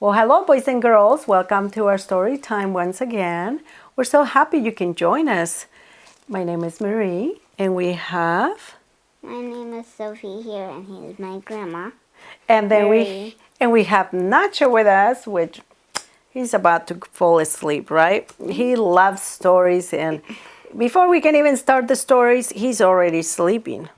Well, hello, boys and girls. Welcome to our story time once again. We're so happy you can join us. My name is Marie, and we have... My name is Sophie here, and he's my grandma. And then Marie. we have Nacho with us, which he's about to fall asleep, right? He loves stories, and before we can even start the stories, he's already sleeping.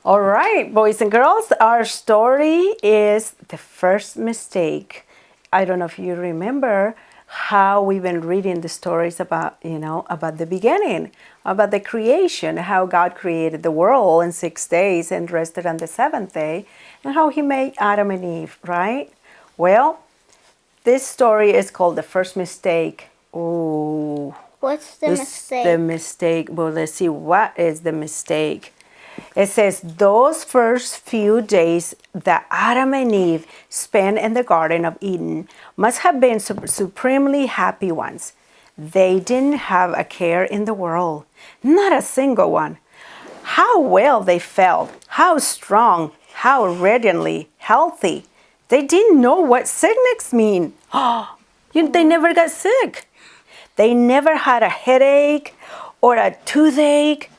All right, boys and girls, our story is the first mistake. I don't know if you remember how we've been reading the stories about, about the beginning, about the creation, how God created the world in 6 days and rested on the seventh day, and how he made Adam and Eve, right? Well, this story is called the first mistake. Ooh. What's the mistake? The mistake. Well, let's see, what is the mistake? It says, those first few days that Adam and Eve spent in the Garden of Eden must have been supremely happy ones. They didn't have a care in the world, not a single one. How well they felt, how strong, how radiantly healthy. They didn't know what sickness mean. They never got sick. They never had a headache or a toothache.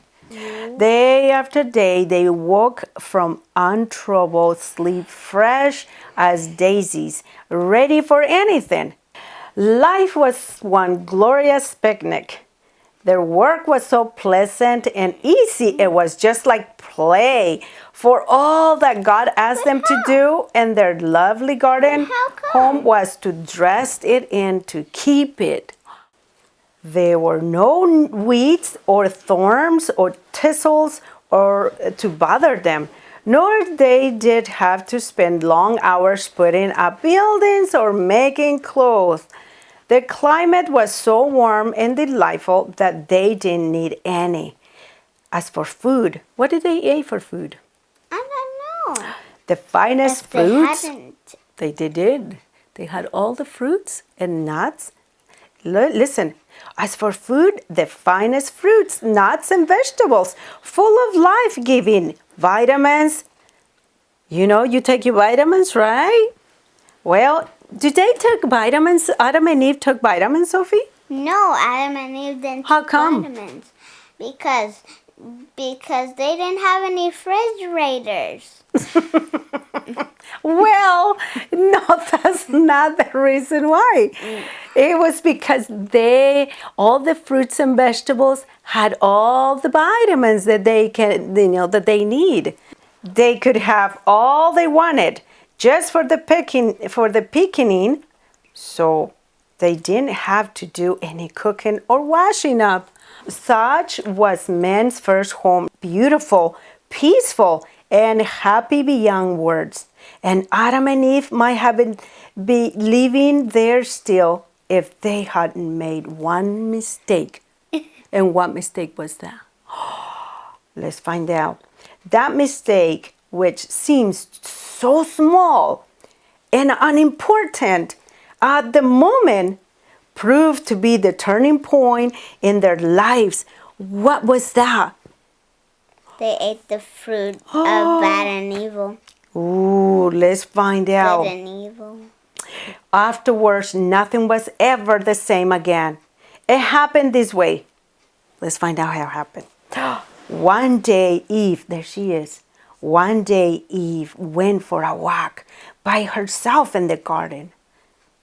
Day after day, they woke from untroubled sleep, fresh as daisies, ready for anything. Life was one glorious picnic. Their work was so pleasant and easy, it was just like play. For all that God asked them to do in their lovely garden home was to dress it and to keep it. There were no weeds or thorns or thistles or to bother them, nor they did have to spend long hours putting up buildings or making clothes. The climate was so warm and delightful that they didn't need any. As for food, what did they eat for food? I don't know. The finest If fruits. They hadn't. They did. They had all the fruits and nuts. Listen, as for food, the finest fruits, nuts, and vegetables, full of life-giving vitamins. You take your vitamins, right? Well, did they take vitamins? Adam and Eve took vitamins, Sophie? No, Adam and Eve didn't How take come? vitamins. Because they didn't have any refrigerators. Well, no, that's not the reason why. It was because all the fruits and vegetables had all the vitamins that that they need. They could have all they wanted just for the picking, so they didn't have to do any cooking or washing up. Such was man's first home, beautiful, peaceful, and happy beyond words. And Adam and Eve might have been living there still if they hadn't made one mistake. And what mistake was that? Let's find out. That mistake, which seems so small and unimportant at the moment, proved to be the turning point in their lives. What was that? They ate the fruit of bad and evil. Ooh, let's find out. Good and evil. Afterwards, nothing was ever the same again. It happened this way. Let's find out how it happened. One day, Eve, there she is. One day, Eve went for a walk by herself in the garden.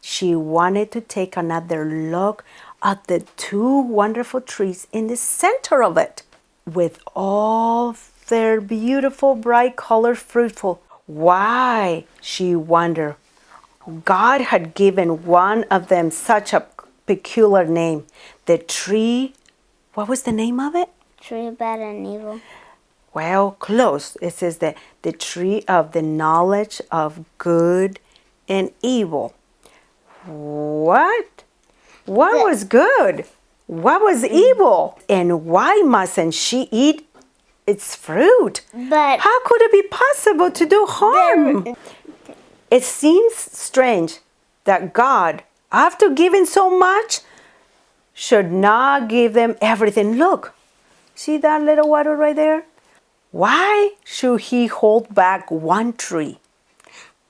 She wanted to take another look at the two wonderful trees in the center of it, with all their beautiful, bright colors, fruitful. Why, she wondered, God had given one of them such a peculiar name. The tree, what was the name of it? Tree of bad and evil. Well, close. It says the tree of the knowledge of good and evil. What? What was good? What was evil? And why mustn't she eat its fruit? But how could it be possible to do harm? It seems strange that God, after giving so much, should not give them everything. Look, see that little water right there? Why should he hold back one tree?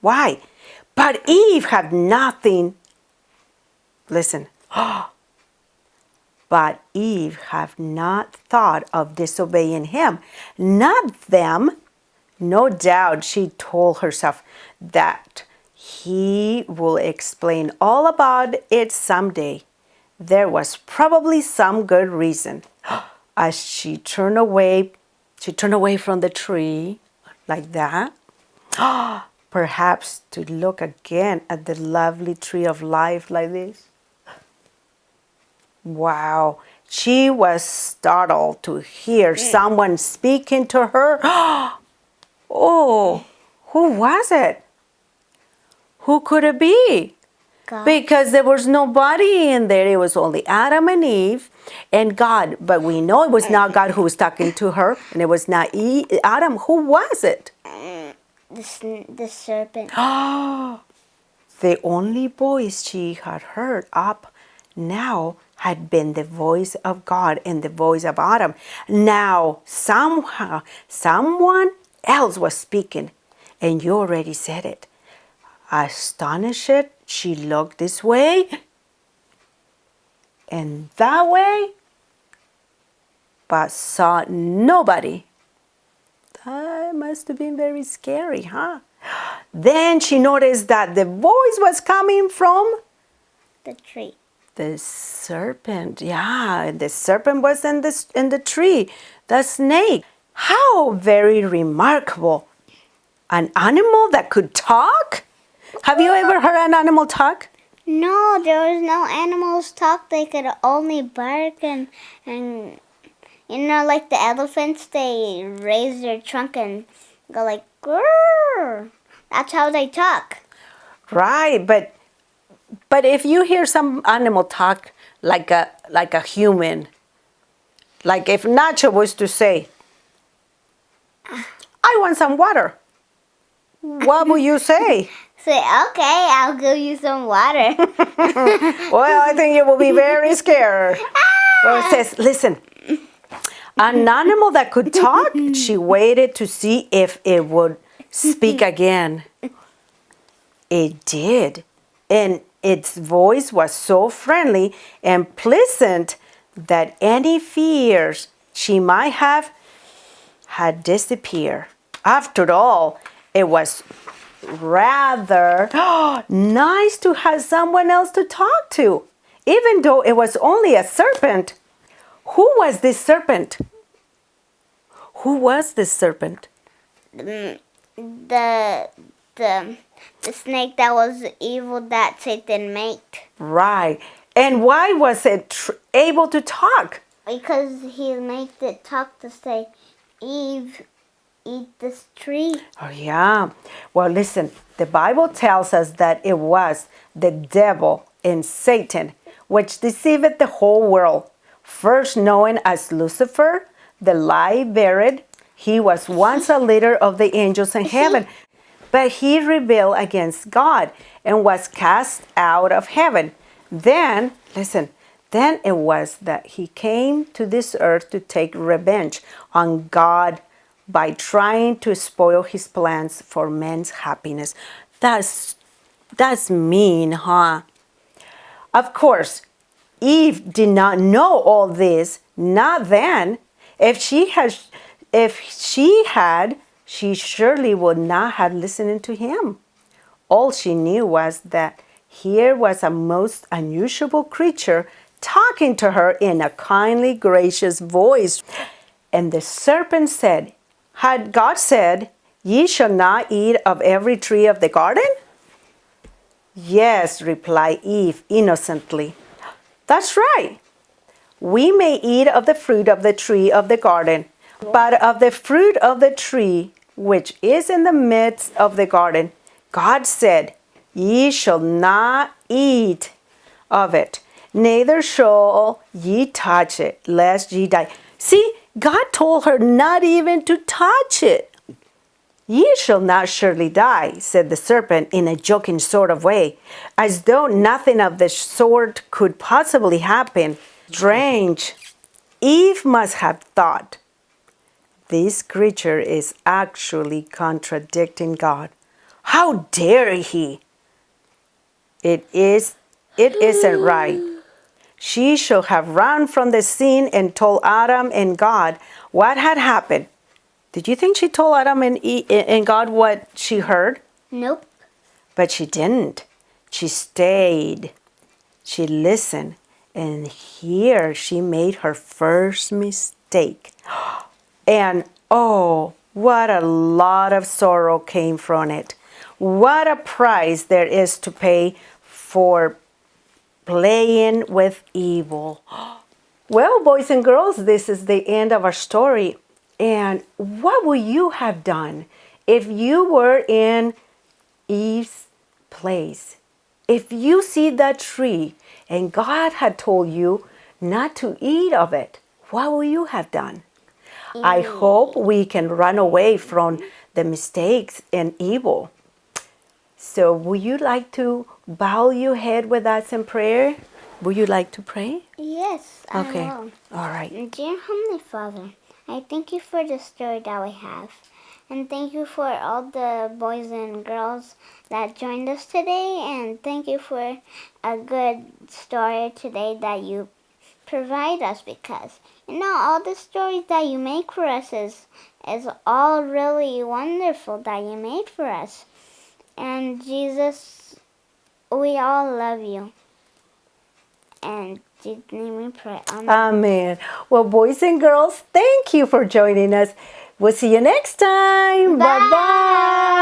Why? But Eve had nothing. Listen. But Eve had not thought of disobeying him. Not them. No doubt she told herself that he will explain all about it someday. There was probably some good reason. As she turned away from the tree like that. Perhaps to look again at the lovely tree of life like this. Wow. She was startled to hear someone speaking to her. Oh, who was it? Who could it be? God. Because there was nobody in there. It was only Adam and Eve and God. But we know it was not God who was talking to her. And it was not Adam. Who was it? The serpent. The only voice she had heard up now had been the voice of God and the voice of Adam. Now, somehow, someone else was speaking. And you already said it. Astonished, she looked this way and that way, but saw nobody. That must have been very scary, huh? Then she noticed that the voice was coming from The tree. the serpent. Yeah, the serpent was in the tree. The snake. How very remarkable. An animal that could talk? Have you ever heard an animal talk? No, there was no animals talk. They could only bark and like the elephants, they raise their trunk and go like grrr. That's how they talk. Right, but if you hear some animal talk like a human, like if Nacho was to say, "I want some water," what would you say? Say, okay, I'll give you some water. Well, I think you will be very scared. Well, it says, listen, an animal that could talk, she waited to see if it would speak again. It did. And its voice was so friendly and pleasant that any fears she might have had disappeared. After all, it was rather nice to have someone else to talk to, even though it was only a serpent. Who was this serpent? Who was this serpent? The snake that was evil that Satan made. Right. And why was it able to talk? Because he made it talk to say, Eve, eat this tree. Oh, yeah. Well, listen, the Bible tells us that it was the devil and Satan, which deceived the whole world. First known as Lucifer, the light-bearer, he was once a leader of the angels in heaven. But he rebelled against God and was cast out of heaven. Then, listen, then it was that he came to this earth to take revenge on God by trying to spoil his plans for men's happiness. That's mean, huh? Of course, Eve did not know all this, not then. If she had, she surely would not have listened to him. All she knew was that here was a most unusual creature talking to her in a kindly, gracious voice. And the serpent said, had God said, "Ye shall not eat of every tree of the garden?" "Yes," replied Eve innocently. "That's right. We may eat of the fruit of the tree of the garden, but of the fruit of the tree which is in the midst of the garden, God said, Ye shall not eat of it, neither shall ye touch it, lest ye die." See, God told her not even to touch it. "Ye shall not surely die," said the serpent in a joking sort of way, as though nothing of the sort could possibly happen. Strange. Eve must have thought, this creature is actually contradicting God. How dare he? It isn't right. She should have run from the scene and told Adam and God what had happened. Did you think she told Adam and God what she heard? Nope. But she didn't. She stayed. She listened. And here she made her first mistake. And oh, what a lot of sorrow came from it. What a price there is to pay for playing with evil. Well, boys and girls, this is the end of our story. And what would you have done if you were in Eve's place? If you see that tree and God had told you not to eat of it, what would you have done? I hope we can run away from the mistakes and evil. So, would you like to bow your head with us in prayer? Would you like to pray? Yes, Okay. I will. All right. Dear Heavenly Father, I thank you for the story that we have. And thank you for all the boys and girls that joined us today. And thank you for a good story today that you provide us, because all the stories that you make for us is all really wonderful that you made for us. And Jesus, we all love you. And in Jesus' name we pray. Amen. Amen. Well, boys and girls, thank you for joining us. We'll see you next time. Bye. Bye-bye.